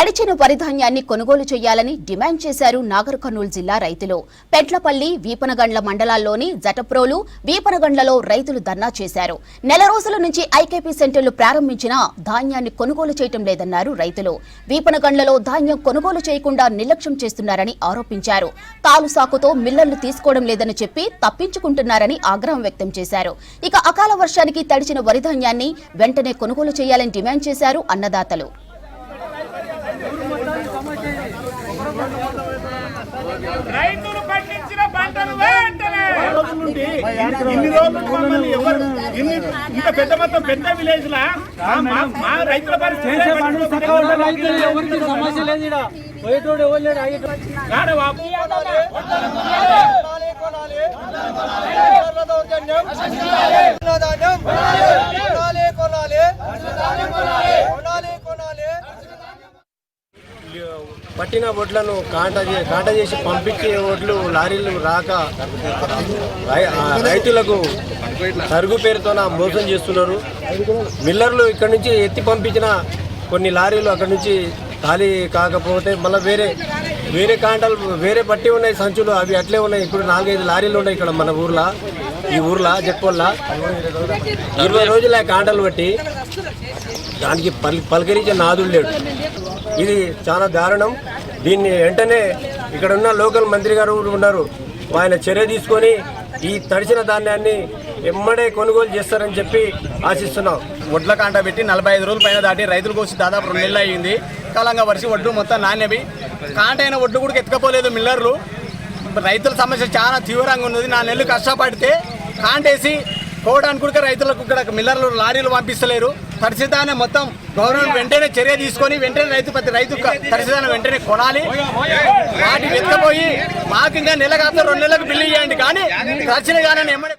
తడిచిన వరి ధాన్యాన్ని కొనుగోలు చేయాలని డిమాండ్ చేశారు నాగర్ కర్నూలు జిల్లా రైతులు. పెట్లపల్లి, వీపనగండ్ల మండలాల్లోని జటప్రోలు, వీపనగండ్లలో రైతులు ధర్నా చేశారు. నెల రోజుల నుంచి ఐకేపీ సెంటర్లు ప్రారంభించినా ధాన్యాన్ని కొనుగోలు చేయటం లేదన్నారు రైతులు. వీపనగండ్లలో ధాన్యం కొనుగోలు చేయకుండా నిర్లక్ష్యం చేస్తున్నారని ఆరోపించారు. తాలు సాకుతో మిల్లర్లు తీసుకోవడం లేదని చెప్పి తప్పించుకుంటున్నారని ఆగ్రహం వ్యక్తం చేశారు. ఇక అకాల వర్షానికి తడిచిన వరి ధాన్యాన్ని వెంటనే కొనుగోలు చేయాలని డిమాండ్ చేశారు అన్నదాతలు. రైతులు పండించిన పంటను వెంటనే ఇన్ని రోజులు మమ్మల్ని ఎవరు ఇంత పెద్ద మొత్తం పెద్ద విలేజ్ లా మా రైతుల పరిస్థితి సమస్య లేదు. పట్టిన వడ్లను కాంట చేసి పంపించే వడ్లు లారీలు రాక రైతులకు సరుగు పేరుతోన మోసం చేస్తున్నారు. మిల్లర్లు ఇక్కడ నుంచి ఎత్తి పంపించిన కొన్ని లారీలు అక్కడ నుంచి ఖాళీ కాకపోతే మళ్ళీ వేరే కాంటలు వేరే పట్టి ఉన్నాయి సంచులు, అవి అట్లే ఉన్నాయి. ఇప్పుడు 4-5 లారీలు ఉన్నాయి ఇక్కడ మన ఈ ఊర్లో జట్పల్లా 20 రోజుల కాంటలు బట్టి దానికి పలకరించే నాదులు లేడు. ఇది చాలా దారుణం. దీన్ని వెంటనే ఇక్కడ ఉన్న లోకల్ మంత్రి గారు ఉన్నారు, ఆయన చర్య తీసుకొని ఈ తడిచిన ధాన్యాన్ని ఎమ్మడే కొనుగోలు చేస్తారని చెప్పి ఆశిస్తున్నాం. వడ్ల కాంట పెట్టి 45 రోజుల పైన దాటి రైతుల కోసం దాదాపు 2 నెలలు అయ్యింది. కాలంగా వర్షి వడ్లు మొత్తం నాణ్యవి. కాంట అయిన వడ్లు కూడా ఎత్తుకపోలేదు మిల్లర్లు. రైతుల సమస్య చాలా తీవ్రంగా ఉన్నది. 4 నెలలు కష్టపడితే కాంటేసి పోవడానికి కూడా రైతులకు ఇక్కడ మిల్లర్లు లారీలు పంపిస్తలేరు. తడిసిదాన్ని మొత్తం గవర్నమెంట్ వెంటనే చర్య తీసుకొని వెంటనే ప్రతి రైతు తడిసిదాన్ని వెంటనే కొనాలి. వాటి వెతకపోయి మాకు ఇంకా నెల కాదు 2 నెలలకు బిల్లు ఇవ్వండి, కానీ తడిసిన కానీ ఎమ్మడే